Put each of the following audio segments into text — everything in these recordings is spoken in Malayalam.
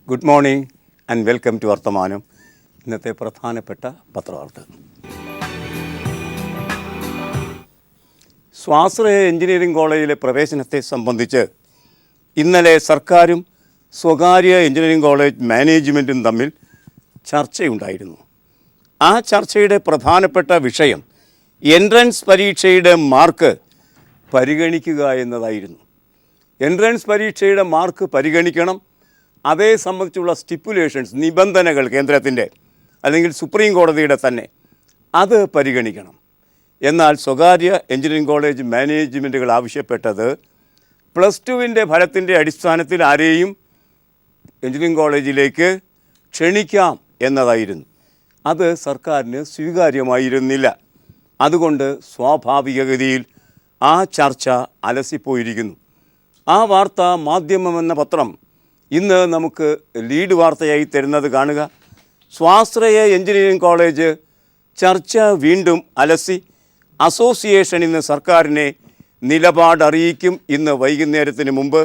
Good morning and welcome to വർത്തമാനം. ഇന്നത്തെ പ്രധാനപ്പെട്ട പത്രവാർത്തകൾ. സ്വാശ്രയ എഞ്ചിനീയറിംഗ് കോളേജിലെ പ്രവേശനത്തെ സംബന്ധിച്ച് ഇന്നലെ സർക്കാരും സ്വകാര്യ എഞ്ചിനീയറിംഗ് കോളേജ് മാനേജ്മെൻറ്റും തമ്മിൽ ചർച്ചയുണ്ടായിരുന്നു. ആ ചർച്ചയുടെ പ്രധാനപ്പെട്ട വിഷയം എൻട്രൻസ് പരീക്ഷയുടെ മാർക്ക് പരിഗണിക്കുക എന്നതായിരുന്നു. എൻട്രൻസ് പരീക്ഷയുടെ മാർക്ക് പരിഗണിക്കണം, അതേ സംബന്ധിച്ചുള്ള സ്റ്റിപ്പുലേഷൻസ്, നിബന്ധനകൾ കേന്ദ്രത്തിൻ്റെ അല്ലെങ്കിൽ സുപ്രീം കോടതിയുടെ തന്നെ അത് പരിഗണിക്കണം. എന്നാൽ സ്വകാര്യ എഞ്ചിനീയറിംഗ് കോളേജ് മാനേജ്മെൻറ്റുകൾ ആവശ്യപ്പെട്ടത് +2 ഫലത്തിൻ്റെ അടിസ്ഥാനത്തിൽ ആരെയും എഞ്ചിനീയറിംഗ് കോളേജിലേക്ക് ക്ഷണിക്കാം എന്നതായിരുന്നു. അത് സർക്കാരിന് സ്വീകാര്യമായിരുന്നില്ല. അതുകൊണ്ട് സ്വാഭാവികഗതിയിൽ ആ ചർച്ച അലസിപ്പോയിരിക്കുന്നു. ആ വാർത്ത മാധ്യമമെന്ന പത്രം ഇന്ന് നമുക്ക് ലീഡ് വാർത്തയായി തരുന്നത് കാണുക. സ്വാശ്രയ എഞ്ചിനീയറിംഗ് കോളേജ് ചർച്ച വീണ്ടും അലസി. അസോസിയേഷൻ ഇന്ന് സർക്കാരിനെ നിലപാടറിയിക്കും. ഇന്ന് വൈകുന്നേരത്തിന് മുമ്പ്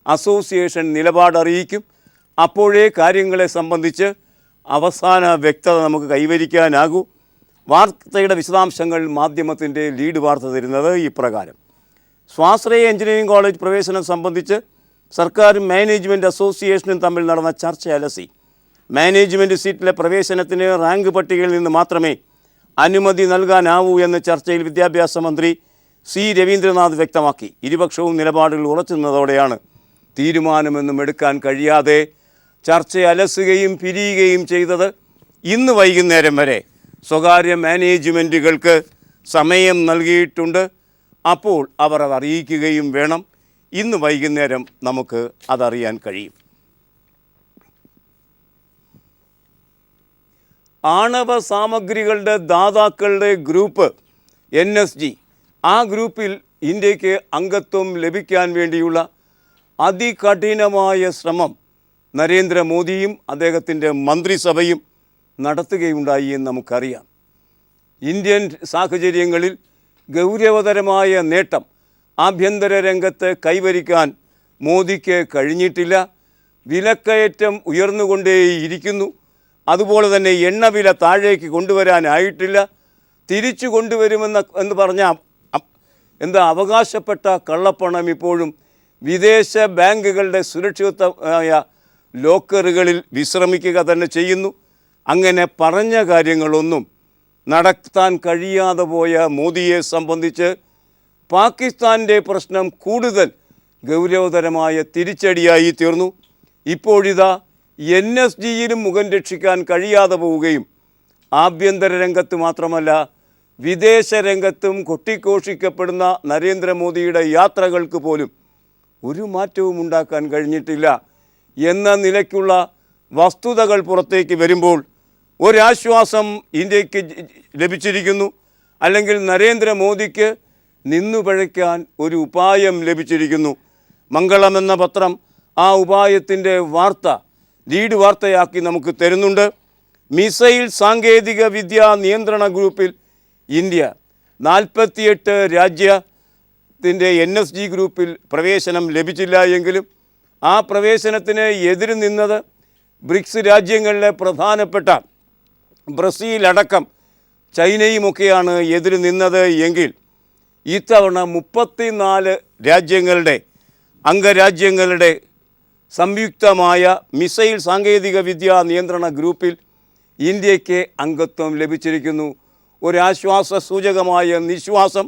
അസോസിയേഷൻ നിലപാടറിയിക്കും. അപ്പോഴേ കാര്യങ്ങളെ സംബന്ധിച്ച് അവസാന വ്യക്തത നമുക്ക് കൈവരിക്കാനാകൂ. വാർത്തയുടെ വിശദാംശങ്ങൾ മാധ്യമത്തിൻ്റെ ലീഡ് വാർത്ത തരുന്നത് ഇപ്രകാരം. സ്വാശ്രയ എഞ്ചിനീയറിംഗ് കോളേജ് പ്രവേശനം സംബന്ധിച്ച് സർക്കാരും മാനേജ്മെൻറ്റ് അസോസിയേഷനും തമ്മിൽ നടന്ന ചർച്ച അലസി. മാനേജ്മെൻറ്റ് സീറ്റിലെ പ്രവേശനത്തിന് റാങ്ക് പട്ടികയിൽ നിന്ന് മാത്രമേ അനുമതി നൽകാനാവൂ എന്ന ചർച്ചയിൽ വിദ്യാഭ്യാസ മന്ത്രി സി രവീന്ദ്രനാഥ് വ്യക്തമാക്കി. ഇരുപക്ഷവും നിലപാടുകൾ ഉറച്ചുനിന്നതോടെയാണ് തീരുമാനമൊന്നും എടുക്കാൻ കഴിയാതെ ചർച്ച അലസുകയും പിരിയുകയും ചെയ്തത്. ഇന്ന് വൈകുന്നേരം വരെ സ്വകാര്യ മാനേജ്മെൻറ്റുകൾക്ക് സമയം നൽകിയിട്ടുണ്ട്. അപ്പോൾ അവർ അത് അറിയിക്കുകയും വേണം. ഇന്ന് വൈകുന്നേരം നമുക്ക് അതറിയാൻ കഴിയും. ആണവ സാമഗ്രികളുടെ ദാതാക്കളുടെ ഗ്രൂപ്പ് NSG, ആ ഗ്രൂപ്പിൽ ഇന്ത്യക്ക് അംഗത്വം ലഭിക്കാൻ വേണ്ടിയുള്ള അതികഠിനമായ ശ്രമം നരേന്ദ്രമോദിയും അദ്ദേഹത്തിൻ്റെ മന്ത്രിസഭയും നടത്തുകയുണ്ടായി എന്ന് നമുക്കറിയാം. ഇന്ത്യൻ സാഹചര്യങ്ങളിൽ ഗൗരവതരമായ നേട്ടം ആഭ്യന്തര രംഗത്ത് കൈവരിക്കാൻ മോദിക്ക് കഴിഞ്ഞിട്ടില്ല. വിലക്കയറ്റം ഉയർന്നുകൊണ്ടേയിരിക്കുന്നു. അതുപോലെ തന്നെ എണ്ണവില താഴേക്ക് കൊണ്ടുവരാനായിട്ടില്ല. തിരിച്ചു കൊണ്ടുവരുമെന്ന് പറഞ്ഞ അവകാശപ്പെട്ട കള്ളപ്പണം ഇപ്പോഴും വിദേശ ബാങ്കുകളുടെ സുരക്ഷിതമായ ലോക്കറുകളിൽ വിശ്രമിക്കുക തന്നെ ചെയ്യുന്നു. അങ്ങനെ പറഞ്ഞ കാര്യങ്ങളൊന്നും നടത്താൻ കഴിയാതെ പോയ മോദിയെ സംബന്ധിച്ച് പാകിസ്ഥാൻ്റെ പ്രശ്നം കൂടുതൽ ഗൗരവതരമായ തിരിച്ചടിയായി തീർന്നു. ഇപ്പോഴിതാ NSGയിലും മുഖം രക്ഷിക്കാൻ കഴിയാതെ പോവുകയും ആഭ്യന്തര രംഗത്ത് മാത്രമല്ല വിദേശ രംഗത്തും കൊട്ടിഘോഷിക്കപ്പെടുന്ന നരേന്ദ്രമോദിയുടെ യാത്രകൾക്ക് പോലും ഒരു മാറ്റവും ഉണ്ടാക്കാൻ കഴിഞ്ഞിട്ടില്ല എന്ന നിലയ്ക്കുള്ള വസ്തുതകൾ പുറത്തേക്ക് വരുമ്പോൾ ഒരാശ്വാസം ഇന്ത്യക്ക് ലഭിച്ചിരിക്കുന്നു. അല്ലെങ്കിൽ നരേന്ദ്രമോദിക്ക് നിന്നു പഴയ്ക്കാൻ ഒരു ഉപായം ലഭിച്ചിരിക്കുന്നു. മംഗളമെന്ന പത്രം ആ ഉപായത്തിൻ്റെ വാർത്ത ലീഡ് വാർത്തയാക്കി നമുക്ക് തരുന്നുണ്ട്. മിസൈൽ സാങ്കേതിക വിദ്യാ നിയന്ത്രണ ഗ്രൂപ്പിൽ ഇന്ത്യ 48 രാജ്യത്തിൻ്റെ NSG ഗ്രൂപ്പിൽ പ്രവേശനം ലഭിച്ചില്ല എങ്കിലും ആ പ്രവേശനത്തിന് എതിര് നിന്നത് ബ്രിക്സ് രാജ്യങ്ങളിലെ പ്രധാനപ്പെട്ട ബ്രസീൽ അടക്കം ചൈനയുമൊക്കെയാണ് എതിര് നിന്നത്. എങ്കിൽ ഇത്തവണ 34 രാജ്യങ്ങളുടെ അംഗരാജ്യങ്ങളുടെ സംയുക്തമായ മിസൈൽ സാങ്കേതിക വിദ്യാ നിയന്ത്രണ ഗ്രൂപ്പിൽ ഇന്ത്യക്ക് അംഗത്വം ലഭിച്ചിരിക്കുന്നു. ഒരാശ്വാസ സൂചകമായ നിശ്വാസം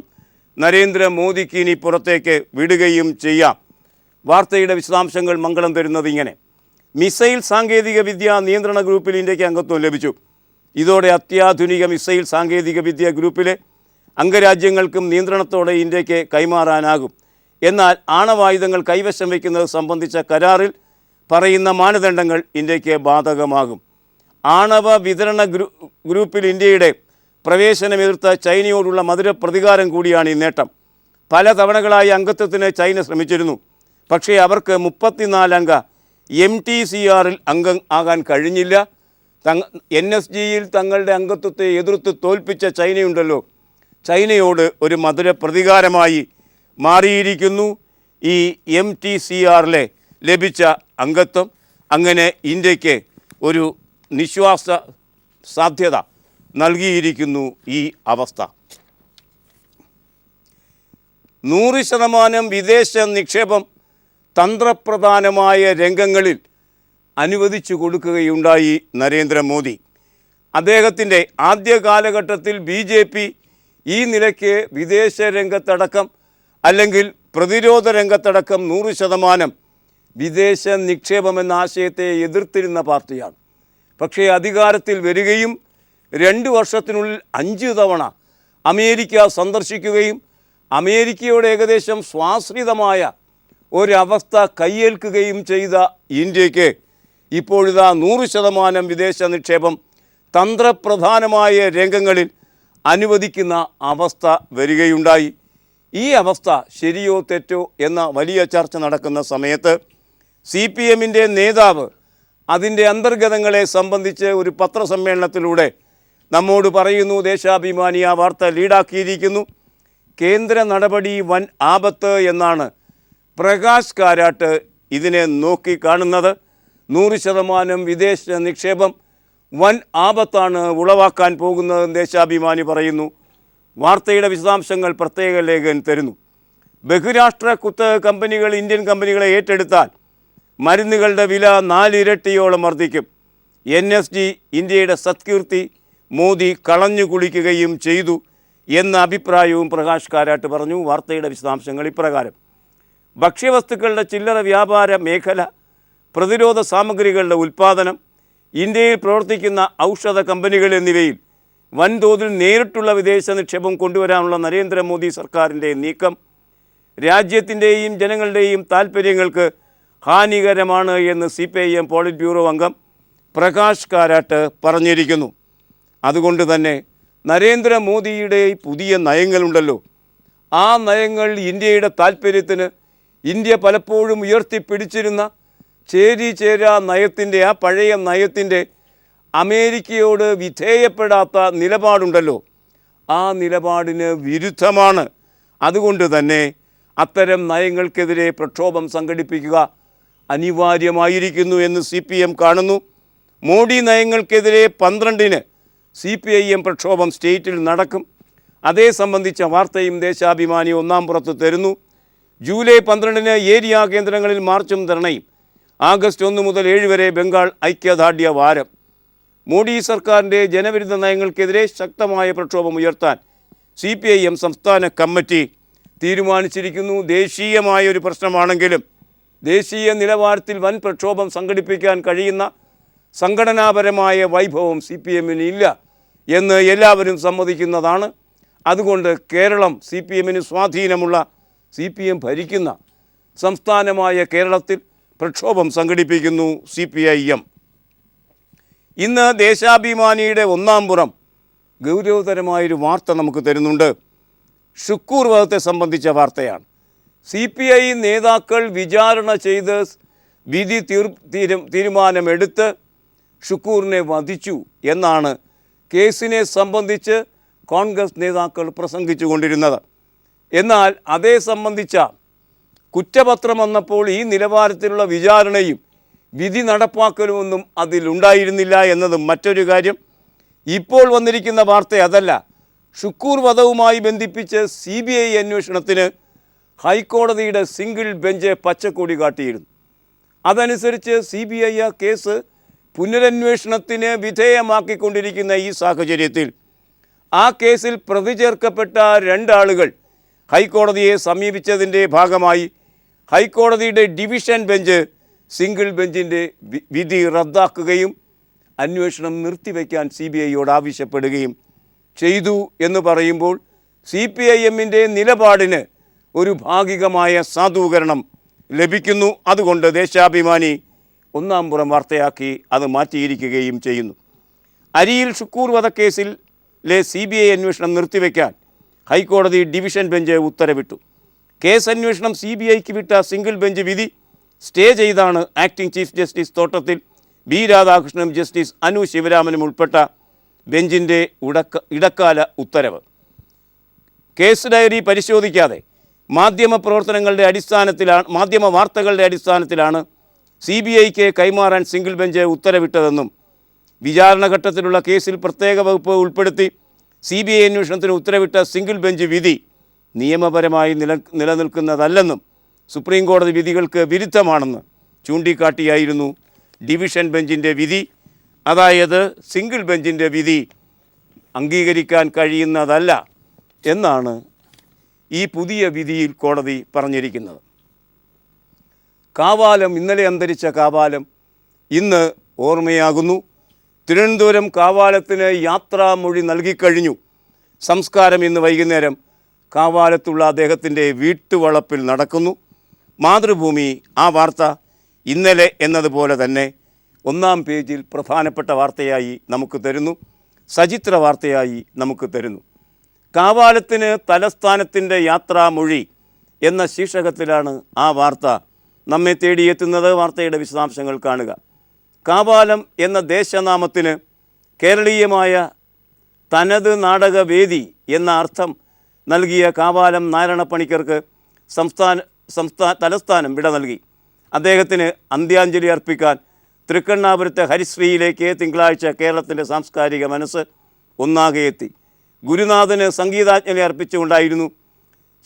നരേന്ദ്രമോദിക്ക് ഇനി പുറത്തേക്ക് വിടുകയും ചെയ്യാം. വാർത്തയുടെ വിശദാംശങ്ങൾ മംഗളം തരുന്നത് ഇങ്ങനെ. മിസൈൽ സാങ്കേതിക വിദ്യാ നിയന്ത്രണ ഗ്രൂപ്പിൽ ഇന്ത്യക്ക് അംഗത്വം ലഭിച്ചു. ഇതോടെ അത്യാധുനിക മിസൈൽ സാങ്കേതിക വിദ്യ ഗ്രൂപ്പിലെ അംഗരാജ്യങ്ങൾക്കും നിയന്ത്രണത്തോടെ ഇന്ത്യക്ക് കൈമാറാനാകും. എന്നാൽ ആണവായുധങ്ങൾ കൈവശം വയ്ക്കുന്നത് സംബന്ധിച്ച കരാറിൽ പറയുന്ന മാനദണ്ഡങ്ങൾ ഇന്ത്യക്ക് ബാധകമാകും. ആണവ വിതരണ ഗ്രൂപ്പിൽ ഇന്ത്യയുടെ പ്രവേശനം എതിർത്ത ചൈനയോടുള്ള മധുര പ്രതികാരം കൂടിയാണ് ഈ നേട്ടം. പല തവണകളായി അംഗത്വത്തിന് ചൈന ശ്രമിച്ചിരുന്നു. പക്ഷേ അവർക്ക് 34 അംഗ MTCRൽ അംഗം ആകാൻ കഴിഞ്ഞില്ല. NSGയിൽ തങ്ങളുടെ അംഗത്വത്തെ എതിർത്ത് തോൽപ്പിച്ച ചൈനയുണ്ടല്ലോ, ചൈനയോട് ഒരു മധുര പ്രതികാരമായി മാറിയിരിക്കുന്നു ഈ MTCRലെ ലഭിച്ച അംഗത്വം. അങ്ങനെ ഇന്ത്യക്ക് ഒരു നിശ്വാസ സാധ്യത നൽകിയിരിക്കുന്നു ഈ അവസ്ഥ. 100% വിദേശ നിക്ഷേപം തന്ത്രപ്രധാനമായ രംഗങ്ങളിൽ അനുവദിച്ചു കൊടുക്കുകയുണ്ടായി നരേന്ദ്രമോദി. അദ്ദേഹത്തിൻ്റെ ആദ്യ കാലഘട്ടത്തിൽ BJP ഈ നിലയ്ക്ക് വിദേശ രംഗത്തടക്കം അല്ലെങ്കിൽ പ്രതിരോധ രംഗത്തടക്കം 100% വിദേശ നിക്ഷേപമെന്ന ആശയത്തെ എതിർത്തിരുന്ന പാർട്ടിയാണ്. പക്ഷേ അധികാരത്തിൽ വരികയും 2 വർഷത്തിനുള്ളിൽ 5 തവണ അമേരിക്ക സന്ദർശിക്കുകയും അമേരിക്കയുടെ ഏകദേശം സ്വാശ്രിതമായ ഒരവസ്ഥ കയ്യേൽക്കുകയും ചെയ്ത ഇന്ത്യക്ക് ഇപ്പോഴിതാ 100% വിദേശ നിക്ഷേപം തന്ത്രപ്രധാനമായ രംഗങ്ങളിൽ അനുവദിക്കുന്ന അവസ്ഥ വരികയുണ്ടായി. ഈ അവസ്ഥ ശരിയോ തെറ്റോ എന്ന വലിയ ചർച്ച നടക്കുന്ന സമയത്ത് CPMൻ്റെ നേതാവ് അതിൻ്റെ അന്തർഗതങ്ങളെ സംബന്ധിച്ച് ഒരു പത്രസമ്മേളനത്തിലൂടെ നമ്മോട് പറയുന്നു. ദേശാഭിമാനി ആ വാർത്ത ലീഡാക്കിയിരിക്കുന്നു. കേന്ദ്ര നടപടി വൻ ആപത്ത് എന്നാണ് പ്രകാശ് കാരാട്ട് ഇതിനെ നോക്കിക്കാണുന്നത്. 100% വിദേശ നിക്ഷേപം വൻ ആപത്താണ് ഉളവാക്കാൻ പോകുന്നതെന്ന് ദേശാഭിമാനി പറയുന്നു. വാർത്തയുടെ വിശദാംശങ്ങൾ പ്രത്യേക ലേഖകൻ തരുന്നു. ബഹുരാഷ്ട്ര കുത്തക കമ്പനികൾ ഇന്ത്യൻ കമ്പനികളെ ഏറ്റെടുത്താൽ മരുന്നുകളുടെ വില 4 ഇരട്ടിയോളം വർദ്ധിക്കും. NSD ഇന്ത്യയുടെ സത്കീർത്തി മോദി കളഞ്ഞു കുളിക്കുകയും ചെയ്തു എന്ന അഭിപ്രായവും പ്രകാശ് കാരാട്ട് പറഞ്ഞു. വാർത്തയുടെ വിശദാംശങ്ങൾ ഇപ്രകാരം: ഭക്ഷ്യവസ്തുക്കളുടെ ചില്ലറ വ്യാപാര മേഖല, പ്രതിരോധ സാമഗ്രികളുടെ ഉൽപ്പാദനം, ഇന്ത്യയിൽ പ്രവർത്തിക്കുന്ന ഔഷധ കമ്പനികൾ എന്നിവയിൽ വൻതോതിൽ നേരിട്ടുള്ള വിദേശ നിക്ഷേപം കൊണ്ടുവരാനുള്ള നരേന്ദ്രമോദി സർക്കാരിൻ്റെ നീക്കം രാജ്യത്തിൻ്റെയും ജനങ്ങളുടെയും താൽപ്പര്യങ്ങൾക്ക് ഹാനികരമാണ് എന്ന് CPIM പോളിറ്റ് ബ്യൂറോ അംഗം പ്രകാശ് കാരാട്ട് പറഞ്ഞിരിക്കുന്നു. അതുകൊണ്ട് തന്നെ നരേന്ദ്രമോദിയുടെ പുതിയ നയങ്ങളുണ്ടല്ലോ, ആ നയങ്ങൾ ഇന്ത്യയുടെ താൽപ്പര്യത്തിന് ഇന്ത്യ പലപ്പോഴും ഉയർത്തിപ്പിടിച്ചിരുന്ന ചേരിചേരാ നയത്തിൻ്റെ ആ പഴയ നയത്തിൻ്റെ അമേരിക്കയോട് വിധേയപ്പെടാത്ത നിലപാടുണ്ടല്ലോ, ആ നിലപാടിന് വിരുദ്ധമാണ്. അതുകൊണ്ട് തന്നെ അത്തരം നയങ്ങൾക്കെതിരെ പ്രക്ഷോഭം സംഘടിപ്പിക്കുക അനിവാര്യമായിരിക്കുന്നു എന്ന് CPM കാണുന്നു. മോഡി നയങ്ങൾക്കെതിരെ 12-ന് CPIM പ്രക്ഷോഭം സ്റ്റേറ്റിൽ നടക്കും. അതേ സംബന്ധിച്ച വാർത്തയും ദേശാഭിമാനി ഒന്നാം പുറത്ത് തരുന്നു. ജൂലൈ 12-ന് ഏരിയ കേന്ദ്രങ്ങളിൽ മാർച്ചും ധർണയും. ആഗസ്റ്റ് 1 മുതൽ 7 വരെ ബംഗാൾ ഐക്യദാർഢ്യ വാരം. മോഡി സർക്കാരിൻ്റെ ജനവിരുദ്ധ നയങ്ങൾക്കെതിരെ ശക്തമായ പ്രക്ഷോഭം ഉയർത്താൻ CPIM സംസ്ഥാന കമ്മിറ്റി തീരുമാനിച്ചിരിക്കുന്നു. ദേശീയമായൊരു പ്രശ്നമാണെങ്കിലും ദേശീയ നിലവാരത്തിൽ വൻ പ്രക്ഷോഭം സംഘടിപ്പിക്കാൻ കഴിയുന്ന സംഘടനാപരമായ വൈഭവം CPMന് ഇല്ല എന്ന് എല്ലാവരും സമ്മതിക്കുന്നതാണ്. അതുകൊണ്ട് കേരളം CPMന് സ്വാധീനമുള്ള CPM ഭരിക്കുന്ന സംസ്ഥാനമായ കേരളത്തിൽ പ്രക്ഷോഭം സംഘടിപ്പിക്കുന്നു CPIM. ഇന്ന് ദേശാഭിമാനിയുടെ ഒന്നാം പുറം ഗൗരവതരമായൊരു വാർത്ത നമുക്ക് തരുന്നുണ്ട്. ഷുക്കൂർ വധത്തെ സംബന്ധിച്ച വാർത്തയാണ്. CPI നേതാക്കൾ വിചാരണ ചെയ്ത് വിധി തീരുമാനമെടുത്ത് ഷുക്കൂറിനെ വധിച്ചു എന്നാണ് കേസിനെ സംബന്ധിച്ച് കോൺഗ്രസ് നേതാക്കൾ പ്രസംഗിച്ചു കൊണ്ടിരുന്നത്. എന്നാൽ അതേ സംബന്ധിച്ച കുറ്റപത്രം വന്നപ്പോൾ ഈ നിലവാരത്തിലുള്ള വിചാരണയും വിധി നടപ്പാക്കലുമൊന്നും അതിലുണ്ടായിരുന്നില്ല എന്നത് മറ്റൊരു കാര്യം. ഇപ്പോൾ വന്നിരിക്കുന്ന വാർത്ത അതല്ല. ഷുക്കൂർ വധവുമായി ബന്ധിപ്പിച്ച് CBI അന്വേഷണത്തിന് ഹൈക്കോടതിയുടെ സിംഗിൾ ബെഞ്ച് പച്ചക്കൊടി കാട്ടിയിരുന്നു. അതനുസരിച്ച് CBI ആ കേസ് പുനരന്വേഷണത്തിന് വിധേയമാക്കിക്കൊണ്ടിരിക്കുന്ന ഈ സാഹചര്യത്തിൽ ആ കേസിൽ പ്രതി ചേർക്കപ്പെട്ട 2 ആളുകൾ ഹൈക്കോടതിയെ സമീപിച്ചതിൻ്റെ ഭാഗമായി ഹൈക്കോടതിയുടെ ഡിവിഷൻ ബെഞ്ച് സിംഗിൾ ബെഞ്ചിൻ്റെ വിധി റദ്ദാക്കുകയും അന്വേഷണം നിർത്തിവെക്കാൻ CBIയോട് ആവശ്യപ്പെടുകയും ചെയ്തു എന്ന് പറയുമ്പോൾ CPIMൻ്റെ നിലപാടിന് ഒരു ഭാഗികമായ സാധൂകരണം ലഭിക്കുന്നു. അതുകൊണ്ട് ദേശാഭിമാനി ഒന്നാം പുറം വാർത്തയാക്കി അത് മാറ്റിയിരിക്കുകയും ചെയ്യുന്നു. അരിയിൽ ഷുക്കൂർ വധക്കേസിലെ CBI അന്വേഷണം നിർത്തിവെക്കാൻ ഹൈക്കോടതി ഡിവിഷൻ ബെഞ്ച് ഉത്തരവിട്ടു. കേസ് അന്വേഷണം CBIക്ക് വിട്ട സിംഗിൾ ബെഞ്ച് വിധി സ്റ്റേ ചെയ്താണ് ആക്ടിംഗ് ചീഫ് ജസ്റ്റിസ് തോട്ടത്തിൽ B രാധാകൃഷ്ണനും ജസ്റ്റിസ് അനു ശിവരാമനും ഉൾപ്പെട്ട ബെഞ്ചിൻ്റെ ഇടക്കാല ഉത്തരവ്. കേസ് ഡയറി പരിശോധിക്കാതെ മാധ്യമ വാർത്തകളുടെ അടിസ്ഥാനത്തിലാണ് CBIക്ക് കൈമാറാൻ സിംഗിൾ ബെഞ്ച് ഉത്തരവിട്ടതെന്നും വിചാരണഘട്ടത്തിലുള്ള കേസിൽ പ്രത്യേക വകുപ്പ് ഉൾപ്പെടുത്തി CBI അന്വേഷണത്തിന് ഉത്തരവിട്ട സിംഗിൾ ബെഞ്ച് വിധി നിയമപരമായി നിലനിൽക്കുന്നതല്ലെന്നും സുപ്രീം കോടതി വിധികൾക്ക് വിരുദ്ധമാണെന്ന് ചൂണ്ടിക്കാട്ടിയായിരുന്നു ഡിവിഷൻ ബെഞ്ചിൻ്റെ വിധി. അതായത് സിംഗിൾ ബെഞ്ചിൻ്റെ വിധി അംഗീകരിക്കാൻ കഴിയുന്നതല്ല എന്നാണ് ഈ പുതിയ വിധിയിൽ കോടതി പറഞ്ഞിരിക്കുന്നത്. കാവാലം, ഇന്നലെ അന്തരിച്ച കാവാലം ഇന്ന് ഓർമ്മയാകുന്നു. തിരുവനന്തപുരം കാവാലത്തിന് യാത്രാമൊഴി നൽകിക്കഴിഞ്ഞു. സംസ്കാരം ഇന്ന് വൈകുന്നേരം കാവാലത്തുള്ള അദ്ദേഹത്തിൻ്റെ വീട്ടുവളപ്പിൽ നടക്കുന്നു. മാതൃഭൂമി ആ വാർത്ത ഇന്നലെ എന്നതുപോലെ തന്നെ ഒന്നാം പേജിൽ പ്രധാനപ്പെട്ട വാർത്തയായി നമുക്ക് തരുന്നു, സചിത്ര വാർത്തയായി നമുക്ക് തരുന്നു. കാവാലത്തിന് തലസ്ഥാനത്തിൻ്റെ യാത്രാമൊഴി എന്ന ശീർഷകത്തിലാണ് ആ വാർത്ത നമ്മെ തേടിയെത്തുന്നത്. വാർത്തയുടെ വിശദാംശങ്ങൾ കാണുക. കാവാലം എന്ന ദേശനാമത്തിന് കേരളീയമായ തനത് നാടകവേദി എന്ന അർത്ഥം നൽകിയ കാവാലം നാരായണപ്പണിക്കർക്ക് തലസ്ഥാനം വിട നൽകി. അദ്ദേഹത്തിന് അന്ത്യാഞ്ജലി അർപ്പിക്കാൻ തൃക്കണ്ണാപുരത്തെ ഹരിശ്രീയിലേക്ക് തിങ്കളാഴ്ച കേരളത്തിൻ്റെ സാംസ്കാരിക മനസ്സ് ഒന്നാകെ എത്തി. ഗുരുനാഥന് സംഗീതാഞ്ജലി അർപ്പിച്ചുകൊണ്ടായിരുന്നു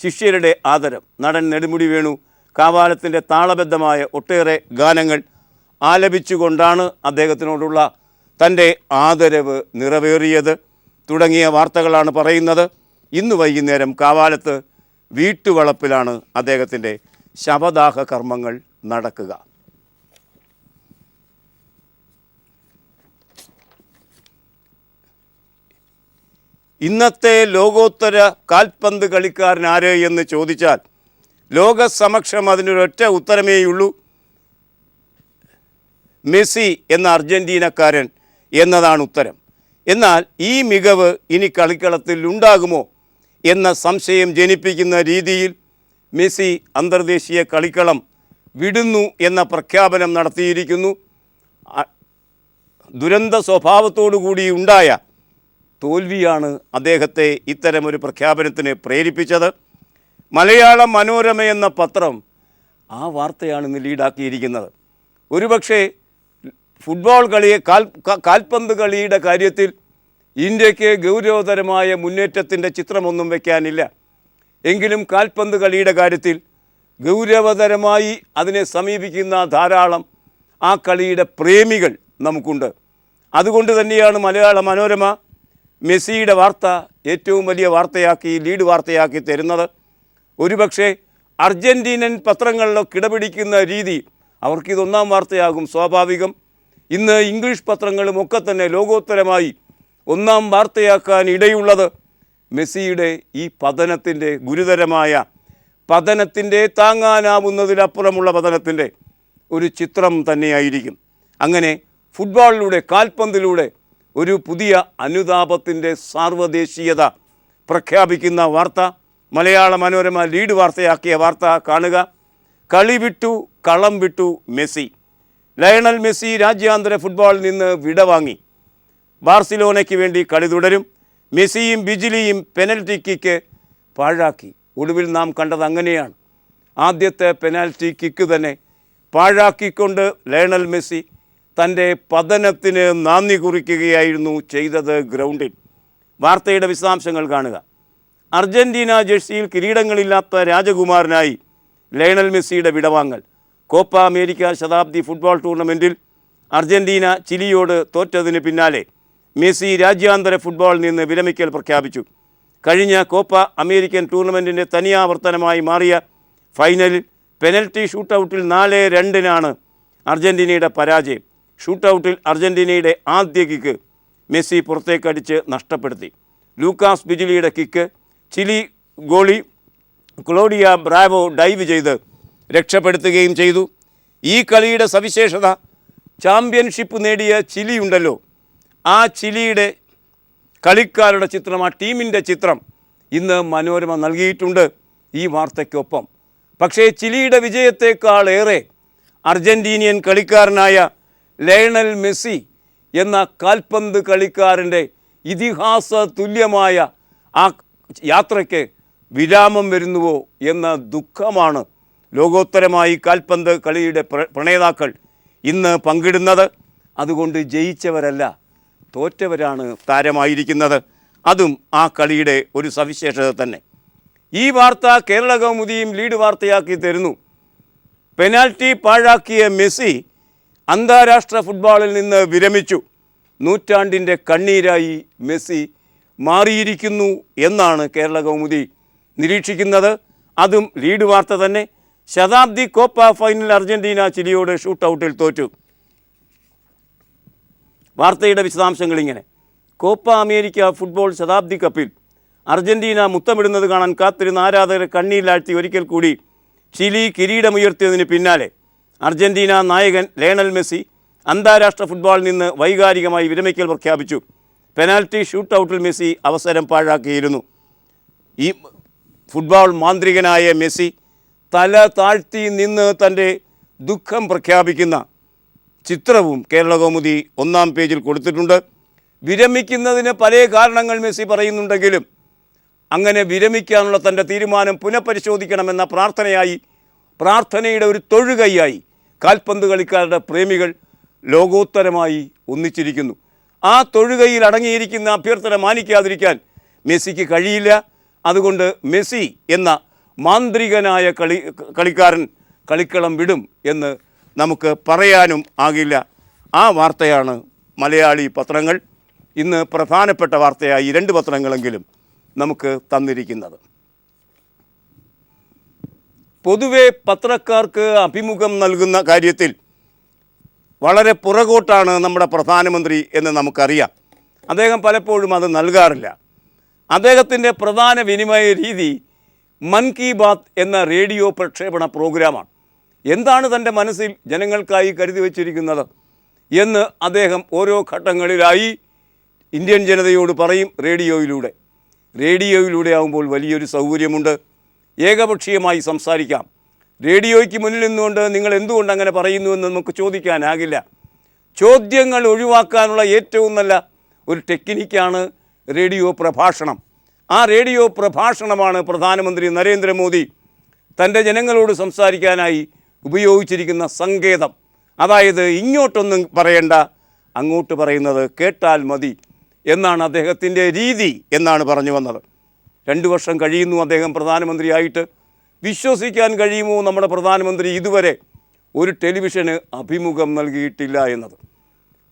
ശിഷ്യരുടെ ആദരം. നടൻ നെടുമുടി വേണു കാവാലത്തിൻ്റെ താളബദ്ധമായ ഒട്ടേറെ ഗാനങ്ങൾ ആലപിച്ചുകൊണ്ടാണ് അദ്ദേഹത്തിനോടുള്ള തൻ്റെ ആദരവ് നിറവേറിയത് തുടങ്ങിയ വാർത്തകളാണ് പറയുന്നത്. ഇന്ന് വൈകുന്നേരം കാവാലത്ത് വീട്ടുവളപ്പിലാണ് അദ്ദേഹത്തിൻ്റെ ശവദാഹ കർമ്മങ്ങൾ നടക്കുക. ഇന്നത്തെ ലോകോത്തര കാൽപന്ത് കളിക്കാരൻ ആര് എന്ന് ചോദിച്ചാൽ ലോകസമക്ഷം അതിനൊരൊറ്റ ഉത്തരമേയുള്ളൂ, മെസ്സി എന്ന അർജൻറ്റീനക്കാരൻ എന്നതാണ് ഉത്തരം. എന്നാൽ ഈ മികവ് ഇനി കളിക്കളത്തിൽ ഉണ്ടാകുമോ എന്ന സംശയം ജനിപ്പിക്കുന്ന രീതിയിൽ മെസ്സി അന്തർദേശീയ കളിക്കളം വിടുന്നു എന്ന പ്രഖ്യാപനം നടത്തിയിരിക്കുന്നു. ദുരന്ത സ്വഭാവത്തോടു കൂടി ഉണ്ടായ തോൽവിയാണ് അദ്ദേഹത്തെ ഇത്തരമൊരു പ്രഖ്യാപനത്തിന് പ്രേരിപ്പിച്ചത്. മലയാള മനോരമ എന്ന പത്രം ആ വാർത്തയാണ് ഇന്ന് ലീഡാക്കിയിരിക്കുന്നത്. ഒരുപക്ഷെ ഫുട്ബോൾ കളിയെ കാൽപന്ത് കളിയുടെ കാര്യത്തിൽ ഇന്ത്യക്ക് ഗൗരവതരമായ മുന്നേറ്റത്തിൻ്റെ ചിത്രമൊന്നും വയ്ക്കാനില്ല. എങ്കിലും കാൽപന്ത് കളിയുടെ കാര്യത്തിൽ ഗൗരവതരമായി അതിനെ സമീപിക്കുന്ന ധാരാളം ആ കളിയുടെ പ്രേമികൾ നമുക്കുണ്ട്. അതുകൊണ്ട് തന്നെയാണ് മലയാള മനോരമ മെസ്സിയുടെ വാർത്ത ഏറ്റവും വലിയ വാർത്തയാക്കി, ലീഡ് വാർത്തയാക്കി തരുന്നത്. ഒരുപക്ഷെ അർജൻറ്റീനൻ പത്രങ്ങളിലോ കിടപിടിക്കുന്ന രീതി അവർക്കിതൊന്നാം വാർത്തയാകും, സ്വാഭാവികം. ഇന്ന് ഇംഗ്ലീഷ് പത്രങ്ങളുമൊക്കെ തന്നെ ലോകോത്തരമായി ഒന്നാം വാർത്തയാക്കാൻ ഇടയുള്ളത് മെസ്സിയുടെ ഈ പതനത്തിൻ്റെ, ഗുരുതരമായ പതനത്തിൻ്റെ, താങ്ങാനാവുന്നതിലപ്പുറമുള്ള പതനത്തിൻ്റെ ഒരു ചിത്രം തന്നെയായിരിക്കും. അങ്ങനെ ഫുട്ബോളിലൂടെ, കാൽപന്തിലൂടെ ഒരു പുതിയ അനുതാപത്തിൻ്റെ സാർവദേശീയത പ്രഖ്യാപിക്കുന്ന വാർത്ത മലയാള മനോരമ ലീഡ് വാർത്തയാക്കിയ വാർത്ത കാണുക. കളി വിട്ടു, കളം വിട്ടു മെസ്സി. ലയണൽ മെസ്സി രാജ്യാന്തര ഫുട്ബോളിൽ നിന്ന് വിടവാങ്ങി. ബാർസിലോണയ്ക്ക് വേണ്ടി കളി തുടരും. മെസ്സിയും ബിജിലിയും പെനൽറ്റി കിക്ക് പാഴാക്കി. ഒടുവിൽ നാം കണ്ടത് അങ്ങനെയാണ്. ആദ്യത്തെ പെനാൽറ്റി കിക്ക് തന്നെ പാഴാക്കിക്കൊണ്ട് ലയണൽ മെസ്സി തൻ്റെ പതനത്തിന് നാന്ദി കുറിക്കുകയായിരുന്നു ചെയ്തത് ഗ്രൗണ്ടിൽ. വാർത്തയുടെ വിശദാംശങ്ങൾ കാണുക. അർജൻറ്റീന ജേഴ്സിയിൽ കിരീടങ്ങളില്ലാത്ത രാജകുമാരനായി ലയണൽ മെസ്സിയുടെ വിടവാങ്ങൽ. കോപ്പ അമേരിക്ക ശതാബ്ദി ഫുട്ബോൾ ടൂർണമെൻറ്റിൽ അർജൻറ്റീന ചിലിയോട് തോറ്റതിന് പിന്നാലെ മെസ്സി രാജ്യാന്തര ഫുട്ബോളിൽ നിന്ന് വിരമിക്കൽ പ്രഖ്യാപിച്ചു. കഴിഞ്ഞ കോപ്പ അമേരിക്കൻ ടൂർണമെൻറ്റിൻ്റെ തനിയാവർത്തനമായി മാറിയ ഫൈനലിൽ പെനൽറ്റി ഷൂട്ടൗട്ടിൽ 4-2 അർജൻറ്റീനയുടെ പരാജയം. ഷൂട്ടൗട്ടിൽ അർജൻറ്റീനയുടെ ആദ്യ കിക്ക് മെസ്സി പുറത്തേക്കടിച്ച് നഷ്ടപ്പെടുത്തി. ലൂക്കാസ് ബിജിലിയുടെ kick Chile goalie Claudio Bravo dive ചെയ്ത് രക്ഷപ്പെടുത്തുകയും ചെയ്തു. ഈ കളിയുടെ സവിശേഷത, ചാമ്പ്യൻഷിപ്പ് നേടിയ ചിലിയുണ്ടല്ലോ, ആ ചിലിയുടെ കളിക്കാരുടെ ചിത്രം, ആ ടീമിൻ്റെ ചിത്രം ഇന്ന് മനോരമ നൽകിയിട്ടുണ്ട് ഈ വാർത്തയ്ക്കൊപ്പം. പക്ഷേ ചിലിയുടെ വിജയത്തെക്കാളേറെ അർജൻറ്റീനിയൻ കളിക്കാരനായ ലയണൽ മെസ്സി എന്ന കാൽപന്ത് കളിക്കാരൻ്റെ ഇതിഹാസ തുല്യമായ ആ യാത്രയ്ക്ക് വിരാമം വരുന്നുവോ എന്ന ദുഃഖമാണ് ലോകോത്തരമായി കാൽപന്ത് കളിയുടെ പ്രണേതാക്കൾ ഇന്ന് പങ്കിടുന്നത്. അതുകൊണ്ട് ജയിച്ചവരല്ല, തോറ്റവരാണ് താരമായിരിക്കുന്നത്. അതും ആ കളിയുടെ ഒരു സവിശേഷത തന്നെ. ഈ വാർത്ത കേരള കൗമുദിയും ലീഡ് വാർത്തയാക്കി തരുന്നു. പെനാൽറ്റി പാഴാക്കിയ മെസ്സി അന്താരാഷ്ട്ര ഫുട്ബോളിൽ നിന്ന് വിരമിച്ചു. നൂറ്റാണ്ടിൻ്റെ കണ്ണീരായി മെസ്സി മാറിയിരിക്കുന്നു എന്നാണ് കേരള കൗമുദി നിരീക്ഷിക്കുന്നത്. അതും ലീഡ് വാർത്ത തന്നെ. ശതാബ്ദി കോപ്പ ഫൈനൽ അർജൻറ്റീന ചിലിയോട് ഷൂട്ടൗട്ടിൽ തോറ്റു. വാർത്തയുടെ വിശദാംശങ്ങൾ ഇങ്ങനെ. കോപ്പ അമേരിക്ക ഫുട്ബോൾ ശതാബ്ദി കപ്പിൽ അർജൻറ്റീന മുത്തമിടുന്നത് കാണാൻ കാത്തിരുന്ന ആരാധകരെ കണ്ണീരിലാഴ്ത്തി ഒരിക്കൽ കൂടി ചിലി കിരീടമുയർത്തിയതിന് പിന്നാലെ അർജൻറ്റീന നായകൻ ലയണൽ മെസ്സി അന്താരാഷ്ട്ര ഫുട്ബോളിൽ നിന്ന് വൈകാരികമായി വിരമിക്കൽ പ്രഖ്യാപിച്ചു. പെനാൽറ്റി ഷൂട്ടൗട്ടിൽ മെസ്സി അവസരം പാഴാക്കിയിരുന്നു. ഈ ഫുട്ബോൾ മാന്ത്രികനായ മെസ്സി തല താഴ്ത്തി നിന്ന് തൻ്റെ ദുഃഖം പ്രഖ്യാപിക്കുന്ന ചിത്രവും കേരള കൗമുദി ഒന്നാം പേജിൽ കൊടുത്തിട്ടുണ്ട്. വിരമിക്കുന്നതിന് പല കാരണങ്ങൾ മെസ്സി പറയുന്നുണ്ടെങ്കിലും അങ്ങനെ വിരമിക്കാനുള്ള തൻ്റെ തീരുമാനം പുനഃപരിശോധിക്കണമെന്ന പ്രാർത്ഥനയുടെ ഒരു തൊഴുകൈയായി കാൽപന്ത് കളിക്കാരുടെ പ്രേമികൾ ലോകോത്തരമായി ഒന്നിച്ചിരിക്കുന്നു. ആ തൊഴുകയിൽ അടങ്ങിയിരിക്കുന്ന അഭ്യർത്ഥന മാനിക്കാതിരിക്കാൻ മെസ്സിക്ക് കഴിയില്ല. അതുകൊണ്ട് മെസ്സി എന്ന മാന്ത്രികനായ കളിക്കാരൻ കളിക്കളം വിടും എന്ന് നമുക്ക് പറയാനും ആകില്ല. ആ വാർത്തയാണ് മലയാളി പത്രങ്ങൾ ഇന്ന് പ്രധാനപ്പെട്ട വാർത്തയായി 2 പത്രങ്ങളെങ്കിലും നമുക്ക് തന്നിരിക്കുന്നത്. പൊതുവെ പത്രക്കാർക്ക് അഭിമുഖം നൽകുന്ന കാര്യത്തിൽ വളരെ പുറകോട്ടാണ് നമ്മുടെ പ്രധാനമന്ത്രി എന്ന് നമുക്കറിയാം. അദ്ദേഹം പലപ്പോഴും അത് നൽകാറില്ല. അദ്ദേഹത്തിൻ്റെ പ്രധാന വിനിമയ രീതി മൻ കി ബാത്ത് എന്ന റേഡിയോ പ്രക്ഷേപണ പ്രോഗ്രാമാണ്. എന്താണ് തൻ്റെ മനസ്സിൽ ജനങ്ങൾക്കായി കരുതി വച്ചിരിക്കുന്നത് എന്ന് അദ്ദേഹം ഓരോ ഘട്ടങ്ങളിലായി ഇന്ത്യൻ ജനതയോട് പറയും. റേഡിയോയിലൂടെ ആകുമ്പോൾ വലിയൊരു സൗകര്യമുണ്ട്. ഏകപക്ഷീയമായി സംസാരിക്കാം. റേഡിയോയ്ക്ക് മുന്നിൽ നിന്നുകൊണ്ട് നിങ്ങൾ എന്തുകൊണ്ട് അങ്ങനെ പറയുന്നുവെന്ന് നമുക്ക് ചോദിക്കാനാകില്ല. ചോദ്യങ്ങൾ ഒഴിവാക്കാനുള്ള ഏറ്റവും നല്ല ഒരു ടെക്നിക്കാണ് റേഡിയോ പ്രഭാഷണം. ആ റേഡിയോ പ്രഭാഷണമാണ് പ്രധാനമന്ത്രി നരേന്ദ്രമോദി തൻ്റെ ജനങ്ങളോട് സംസാരിക്കാനായി ഉപയോഗിച്ചിരിക്കുന്ന സങ്കേതം. അതായത് ഇങ്ങോട്ടൊന്നും പറയേണ്ട, അങ്ങോട്ട് പറയുന്നത് കേട്ടാൽ മതി എന്നാണ് അദ്ദേഹത്തിൻ്റെ രീതി എന്നാണ് പറഞ്ഞു വന്നത്. 2 വർഷം കഴിയുന്നു അദ്ദേഹം പ്രധാനമന്ത്രിയായിട്ട്. വിശ്വസിക്കാൻ കഴിയുമോ നമ്മുടെ പ്രധാനമന്ത്രി ഇതുവരെ ഒരു ടെലിവിഷന് അഭിമുഖം നൽകിയിട്ടില്ല എന്നത്?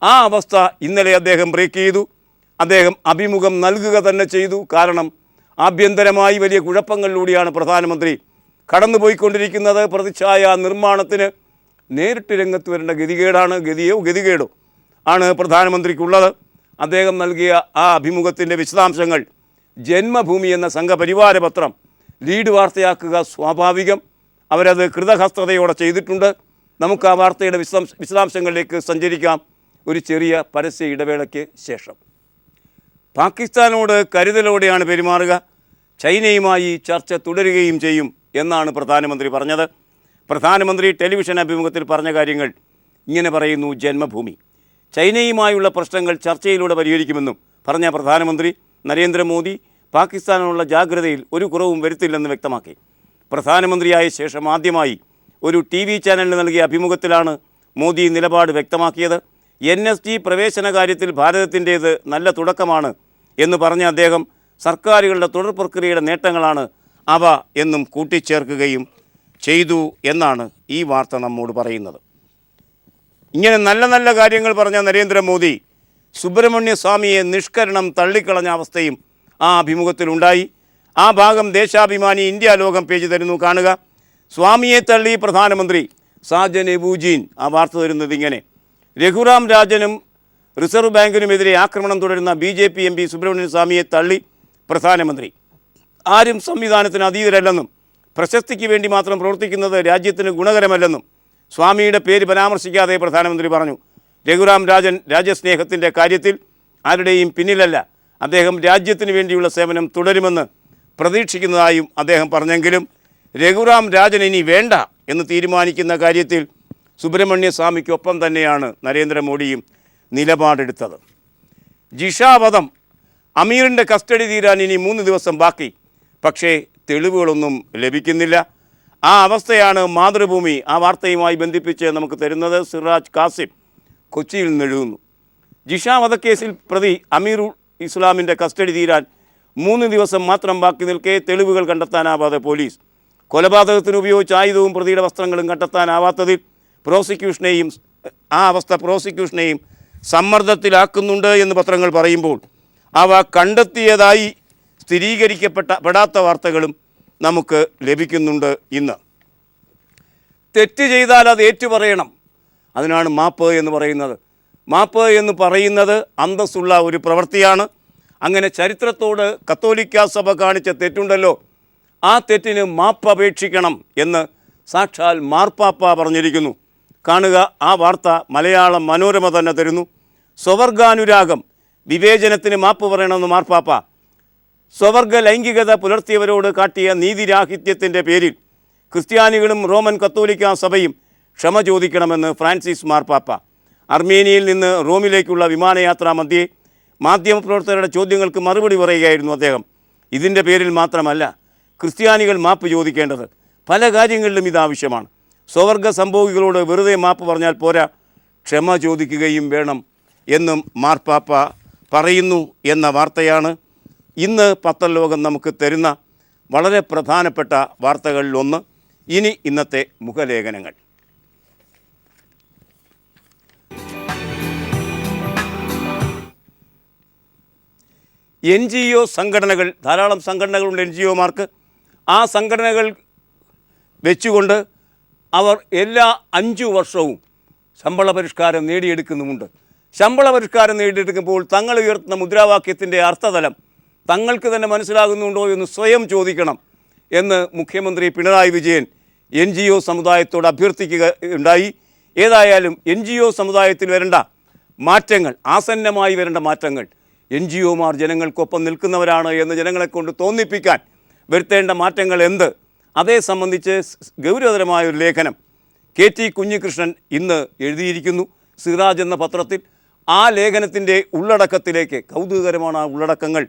ആ അവസ്ഥ ഇന്നലെ അദ്ദേഹം ബ്രേക്ക് ചെയ്തു. അദ്ദേഹം അഭിമുഖം നൽകുക തന്നെ ചെയ്തു. കാരണം ആഭ്യന്തരമായി വലിയ കുഴപ്പങ്ങളിലൂടെയാണ് പ്രധാനമന്ത്രി കടന്നുപോയിക്കൊണ്ടിരിക്കുന്നത്. പ്രതിച്ഛായ നിർമ്മാണത്തിന് നേരിട്ട് രംഗത്ത് വരേണ്ട ഗതികേടോ ആണ് പ്രധാനമന്ത്രിക്കുള്ളത്. അദ്ദേഹം നൽകിയ ആ അഭിമുഖത്തിൻ്റെ വിശദാംശങ്ങൾ ജന്മഭൂമി എന്ന സംഘപരിവാര പത്രം ലീഡ് വാർത്തയാക്കുക സ്വാഭാവികം. അവരത് കൃതഹസ്തതയോടെ ചെയ്തിട്ടുണ്ട്. നമുക്ക് ആ വാർത്തയുടെ വിശദാംശങ്ങളിലേക്ക് സഞ്ചരിക്കാം ഒരു ചെറിയ പരസ്യ ഇടവേളയ്ക്ക് ശേഷം. പാകിസ്ഥാനോട് കരുതലോടെയാണ് പെരുമാറുക. ചൈനയുമായി ചർച്ച തുടരുകയും ചെയ്യും എന്നാണ് പ്രധാനമന്ത്രി പറഞ്ഞത്. പ്രധാനമന്ത്രി ടെലിവിഷൻ അഭിമുഖത്തിൽ പറഞ്ഞ കാര്യങ്ങൾ ഇങ്ങനെ പറയുന്നു. ജന്മഭൂമി ചൈനയുമായുള്ള പ്രശ്നങ്ങൾ ചർച്ചയിലൂടെ പരിഹരിക്കുമെന്നും പറഞ്ഞ പ്രധാനമന്ത്രി നരേന്ദ്രമോദി പാകിസ്ഥാനുള്ള ജാഗ്രതയിൽ ഒരു കുറവും വരുത്തില്ലെന്ന് വ്യക്തമാക്കി. പ്രധാനമന്ത്രിയായ ശേഷം ആദ്യമായി ഒരു TV ചാനലിന് നൽകിയ അഭിമുഖത്തിലാണ് മോദി നിലപാട് വ്യക്തമാക്കിയത്. NSG പ്രവേശന കാര്യത്തിൽ ഭാരതത്തിൻ്റേത് നല്ല തുടക്കമാണ് എന്ന് പറഞ്ഞ അദ്ദേഹം സർക്കാരുകളുടെ തുടർ പ്രക്രിയയുടെ നേട്ടങ്ങളാണ് അവ എന്നും കൂട്ടിച്ചേർക്കുകയും ചെയ്തു എന്നാണ് ഈ വാർത്ത നമ്മോട് പറയുന്നത്. ഇങ്ങനെ നല്ല നല്ല കാര്യങ്ങൾ പറഞ്ഞ നരേന്ദ്രമോദി സുബ്രഹ്മണ്യ സ്വാമിയെ നിഷ്കരണം തള്ളിക്കളഞ്ഞ അവസ്ഥയും ആ അഭിമുഖത്തിലുണ്ടായി. ആ ഭാഗം ദേശാഭിമാനി ഇന്ത്യ ലോകം പേജ് തരുന്നു, കാണുക. സ്വാമിയെ തള്ളി പ്രധാനമന്ത്രി സാജൻ എബൂജീൻ. ആ വാർത്ത തരുന്നത് ഇങ്ങനെ. രഘുറാം രാജനും റിസർവ് ബാങ്കിനുമെതിരെ ആക്രമണം തുടരുന്ന BJP MP സുബ്രഹ്മണ്യ സ്വാമിയെ തള്ളി പ്രധാനമന്ത്രി. ആരും സംവിധാനത്തിന് അതീതരല്ലെന്നും പ്രശസ്തിക്ക് വേണ്ടി മാത്രം പ്രവർത്തിക്കുന്നത് രാജ്യത്തിന് ഗുണകരമല്ലെന്നും സ്വാമിയുടെ പേര് പരാമർശിക്കാതെ പ്രധാനമന്ത്രി പറഞ്ഞു. രഘുറാം രാജൻ രാജ്യസ്നേഹത്തിൻ്റെ കാര്യത്തിൽ ആരുടെയും പിന്നിലല്ല. അദ്ദേഹം രാജ്യത്തിന് വേണ്ടിയുള്ള സേവനം തുടരുമെന്ന് പ്രതീക്ഷിക്കുന്നതായും അദ്ദേഹം പറഞ്ഞെങ്കിലും രഘുറാം രാജൻ ഇനി വേണ്ട എന്ന് തീരുമാനിക്കുന്ന കാര്യത്തിൽ സുബ്രഹ്മണ്യ സ്വാമിക്കൊപ്പം തന്നെയാണ് നരേന്ദ്രമോദിയും നിലപാടെടുത്തത്. ജിഷ വധം, അമീറിൻ്റെ കസ്റ്റഡി തീരാൻ ഇനി 3 ദിവസം ബാക്കി. പക്ഷേ തെളിവുകളൊന്നും ലഭിക്കുന്നില്ല. ആ അവസ്ഥയാണ് മാതൃഭൂമി ആ വാർത്തയുമായി ബന്ധിപ്പിച്ച് നമുക്ക് തരുന്നത്. സിറാജ് കാസിം കൊച്ചിയിൽ നിന്ന് എഴുതുന്നു. ജിഷ വധക്കേസിൽ പ്രതി അമീറുൽ ഇസ്ലാമിൻ്റെ കസ്റ്റഡി തീരാൻ 3 ദിവസം മാത്രം ബാക്കി നിൽക്കെ തെളിവുകൾ കണ്ടെത്താനാവാതെ പോലീസ്. കൊലപാതകത്തിന് ഉപയോഗിച്ച ആയുധവും പ്രതിയുടെ വസ്ത്രങ്ങളും കണ്ടെത്താനാവാത്തതിൽ പ്രോസിക്യൂഷനെയും സമ്മർദ്ദത്തിലാക്കുന്നുണ്ട് എന്ന് പത്രങ്ങൾ പറയുമ്പോൾ അവ കണ്ടെത്തിയതായി പെടാത്ത വാർത്തകളും നമുക്ക് ലഭിക്കുന്നുണ്ട്. ഇന്ന് തെറ്റ് ചെയ്താൽ അത് ഏറ്റുപറയണം. അതിനാണ് മാപ്പ് എന്ന് പറയുന്നത്. മാപ്പ് എന്ന് പറയുന്നത് അന്തസ്സുള്ള ഒരു പ്രവൃത്തിയാണ്. അങ്ങനെ ചരിത്രത്തോട് കത്തോലിക്ക സഭ കാണിച്ച തെറ്റുണ്ടല്ലോ, ആ തെറ്റിന് മാപ്പ് അപേക്ഷിക്കണം എന്ന് സാക്ഷാൽ മാർപ്പാപ്പ പറഞ്ഞിരിക്കുന്നു. കാണുക, ആ വാർത്ത മലയാളം മനോരമ തന്നെ തരുന്നു. സ്വവർഗാനുരാഗം, വിവേചനത്തിന് മാപ്പ് പറയണമെന്ന് മാർപ്പാപ്പ. സ്വവർഗ ലൈംഗികത പുലർത്തിയവരോട് കാട്ടിയ നീതിരാഹിത്യത്തിൻ്റെ പേരിൽ ക്രിസ്ത്യാനികളും റോമൻ കത്തോലിക്ക സഭയും ക്ഷമ ചോദിക്കണമെന്ന് ഫ്രാൻസിസ് മാർപ്പാപ്പ. അർമേനിയയിൽ നിന്ന് റോമിലേക്കുള്ള വിമാനയാത്രാ മധ്യേ മാധ്യമപ്രവർത്തകരുടെ ചോദ്യങ്ങൾക്ക് മറുപടി പറയുകയായിരുന്നു അദ്ദേഹം. ഇതിൻ്റെ പേരിൽ മാത്രമല്ല ക്രിസ്ത്യാനികൾ മാപ്പ് ചോദിക്കേണ്ടത്. പല കാര്യങ്ങളിലും ഇതാവശ്യമാണ്. സ്വവർഗ സംഭോഗികളോട് വെറുതെ മാപ്പ് പറഞ്ഞാൽ പോരാ, ക്ഷമ ചോദിക്കുകയും വേണം എന്നും മാർപ്പാപ്പ പറയുന്നു എന്ന വാർത്തയാണ് ഇന്ന് പത്രലോകം നമുക്ക് തരുന്ന വളരെ പ്രധാനപ്പെട്ട വാർത്തകളിലൊന്ന്. ഇനി ഇന്നത്തെ മുഖലേഖനങ്ങൾ. NGO സംഘടനകൾ, ധാരാളം സംഘടനകളുണ്ട് NGOമാർക്ക്. ആ സംഘടനകൾ വെച്ചുകൊണ്ട് അവർ എല്ലാ 5 വർഷവും ശമ്പള പരിഷ്കാരം നേടിയെടുക്കുന്നുമുണ്ട്. ശമ്പള പരിഷ്കാരം നേടിയെടുക്കുമ്പോൾ തങ്ങൾ ഉയർത്തുന്ന മുദ്രാവാക്യത്തിൻ്റെ അർത്ഥതലം തങ്ങൾക്ക് തന്നെ മനസ്സിലാകുന്നുണ്ടോ എന്ന് സ്വയം ചോദിക്കണം എന്ന് മുഖ്യമന്ത്രി പിണറായി വിജയൻ NGO സമുദായത്തോട് അഭ്യർത്ഥിക്കുകയുണ്ടായി. ഏതായാലും NGO സമുദായത്തിൽ വരേണ്ട മാറ്റങ്ങൾ, ആസന്നമായി വരേണ്ട മാറ്റങ്ങൾ, NGOമാർ ജനങ്ങൾക്കൊപ്പം നിൽക്കുന്നവരാണ് എന്ന് ജനങ്ങളെക്കൊണ്ട് തോന്നിപ്പിക്കാൻ വരുത്തേണ്ട മാറ്റങ്ങൾ എന്ത്, അതേ സംബന്ധിച്ച് ഗൗരവതരമായൊരു ലേഖനം KT കുഞ്ഞികൃഷ്ണൻ ഇന്ന് എഴുതിയിരിക്കുന്നു സിറാജ് എന്ന പത്രത്തിൽ. ആ ലേഖനത്തിൻ്റെ ഉള്ളടക്കത്തിലേക്ക്, കൗതുകകരമാണ് ആ ഉള്ളടക്കങ്ങൾ,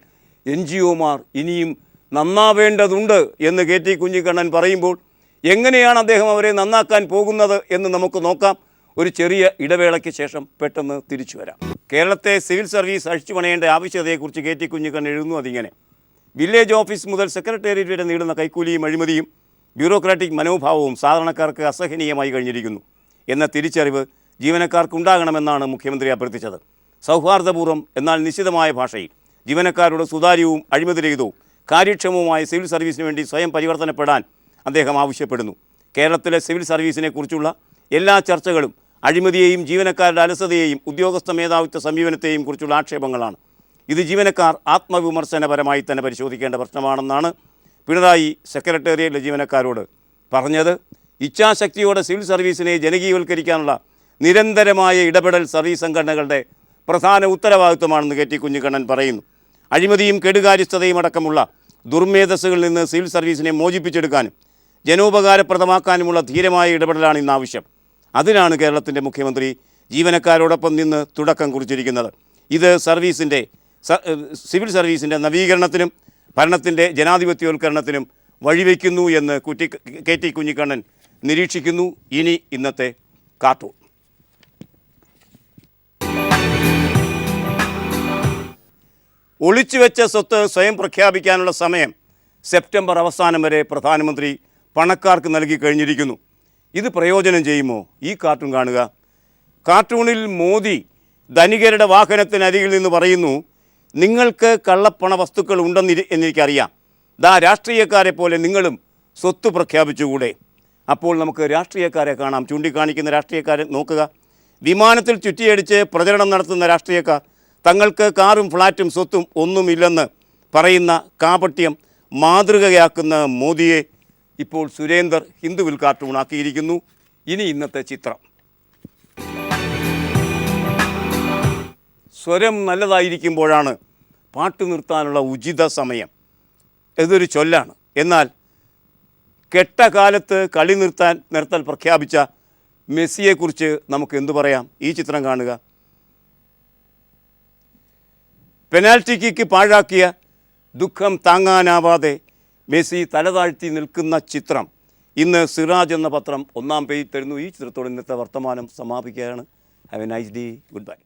NGOമാർ ഇനിയും നന്നാവേണ്ടതുണ്ട് എന്ന് KT കുഞ്ഞിക്കണ്ണൻ പറയുമ്പോൾ എങ്ങനെയാണ് അദ്ദേഹം അവരെ നന്നാക്കാൻ പോകുന്നത് എന്ന് നമുക്ക് നോക്കാം. ഒരു ചെറിയ ഇടവേളയ്ക്ക് ശേഷം പെട്ടെന്ന് തിരിച്ചു വരാം. കേരളത്തെ സിവിൽ സർവീസ് അഴിച്ചുപണയേണ്ട ആവശ്യകതയെക്കുറിച്ച് KT കുഞ്ഞിക്കണ്ണൻ എഴുതുന്നു. അതിങ്ങനെ: വില്ലേജ് ഓഫീസ് മുതൽ സെക്രട്ടേറിയറ്റ് വരെ നീളുന്ന കൈക്കൂലിയും അഴിമതിയും ബ്യൂറോക്രാറ്റിക് മനോഭാവവും സാധാരണക്കാർക്ക് അസഹനീയമായി കഴിഞ്ഞിരിക്കുന്നു എന്ന തിരിച്ചറിവ് ജീവനക്കാർക്കുണ്ടാകണമെന്നാണ് മുഖ്യമന്ത്രി അഭ്യർത്ഥിച്ചത്. സൗഹാർദ്ദപൂർവ്വം എന്നാൽ നിശ്ചിതമായ ഭാഷയിൽ ജീവനക്കാരുടെ സുതാര്യവും അഴിമതിരഹിതവും കാര്യക്ഷമവുമായ സിവിൽ സർവീസിന് വേണ്ടി സ്വയം പരിവർത്തനപ്പെടാൻ അദ്ദേഹം ആവശ്യപ്പെടുന്നു. കേരളത്തിലെ സിവിൽ സർവീസിനെ കുറിച്ചുള്ള എല്ലാ ചർച്ചകളും അഴിമതിയെയും ജീവനക്കാരുടെ അലസതയെയും ഉദ്യോഗസ്ഥ മേധാവിത്വ സമീപനത്തെയും കുറിച്ചുള്ള ആക്ഷേപങ്ങളാണ്. ഇത് ജീവനക്കാർ ആത്മവിമർശനപരമായി തന്നെ പരിശോധിക്കേണ്ട പ്രശ്നമാണെന്നാണ് പിണറായി സെക്രട്ടേറിയറ്റിലെ ജീവനക്കാരോട് പറഞ്ഞത്. ഇച്ഛാശക്തിയോടെ സിവിൽ സർവീസിനെ ജനകീയവൽക്കരിക്കാനുള്ള നിരന്തരമായ ഇടപെടൽ സർവീസ് സംഘടനകളുടെ പ്രധാന ഉത്തരവാദിത്വമാണെന്ന് KT കുഞ്ഞിക്കണ്ണൻ പറയുന്നു. അഴിമതിയും കെടുകാര്യസ്ഥതയും അടക്കമുള്ള ദുർമേധസ്സുകളിൽ നിന്ന് സിവിൽ സർവീസിനെ മോചിപ്പിച്ചെടുക്കാനും ജനോപകാരപ്രദമാക്കാനുമുള്ള ധീരമായ ഇടപെടലാണ് ഇന്ന് ആവശ്യം. അതിനാണ് കേരളത്തിൻ്റെ മുഖ്യമന്ത്രി ജീവനക്കാരോടൊപ്പം നിന്ന് തുടക്കം കുറിച്ചിരിക്കുന്നത്. ഇത് സിവിൽ സർവീസിൻ്റെ നവീകരണത്തിനും ഭരണത്തിൻ്റെ ജനാധിപത്യവൽക്കരണത്തിനും വഴിവെക്കുന്നു എന്ന് KT കുഞ്ഞിക്കണ്ണൻ നിരീക്ഷിക്കുന്നു. ഇനി ഇന്നത്തെ കാർട്ടൂൺ. ഒളിച്ചുവെച്ച സ്വത്ത് സ്വയം പ്രഖ്യാപിക്കാനുള്ള സമയം സെപ്റ്റംബർ അവസാനം വരെ പ്രധാനമന്ത്രി പണക്കാർക്ക് നൽകി കഴിഞ്ഞിരിക്കുന്നു. ഇത് പ്രയോജനം ചെയ്യുമോ? ഈ കാർട്ടൂൺ കാണുക. കാർട്ടൂണിൽ മോദി ധനികരുടെ വാഹനത്തിനരികിൽ നിന്ന് പറയുന്നു, നിങ്ങൾക്ക് കള്ളപ്പണ വസ്തുക്കൾ ഉണ്ടെന്ന് എനിക്കറിയാം, രാഷ്ട്രീയക്കാരെ പോലെ നിങ്ങളും സ്വത്ത് പ്രഖ്യാപിച്ചുകൂടെ? അപ്പോൾ നമുക്ക് രാഷ്ട്രീയക്കാരെ കാണാം. ചൂണ്ടിക്കാണിക്കുന്ന രാഷ്ട്രീയക്കാരെ നോക്കുക. വിമാനത്തിൽ ചുറ്റിയടിച്ച് പ്രചരണം നടത്തുന്ന രാഷ്ട്രീയക്കാർ തങ്ങൾക്ക് കാറും ഫ്ലാറ്റും സ്വത്തും ഒന്നുമില്ലെന്ന് പറയുന്ന കാപട്യം മാതൃകയാക്കുന്ന മോദിയെ ഇപ്പോൾ സുരേന്ദർ ഹിന്ദുവിൽ കാർട്ടൂണാക്കിയിരിക്കുന്നു. ഇനി ഇന്നത്തെ ചിത്രം. സ്വരം നല്ലതായിരിക്കുമ്പോഴാണ് പാട്ട് നിർത്താനുള്ള ഉചിത സമയം. ഇതൊരു ചൊല്ലാണ്. എന്നാൽ കെട്ട കാലത്ത് കളി നിർത്തൽ പ്രഖ്യാപിച്ച മെസ്സിയെക്കുറിച്ച് നമുക്ക് എന്തു പറയാം? ഈ ചിത്രം കാണുക. പെനാൽറ്റി കിക്ക് പാഴാക്കിയ ദുഃഖം താങ്ങാനാവാതെ മെസ്സി തലതാഴ്ത്തി നിൽക്കുന്ന ചിത്രം. ഇന്ന് സിറാജ് എന്ന പത്രം 1-ാം പേജിൽ തരുന്നു. ഈ ചിത്രത്തോടെ ഇന്നത്തെ വർത്തമാനം സമാപിക്കുകയാണ്. Have a nice day. Good bye.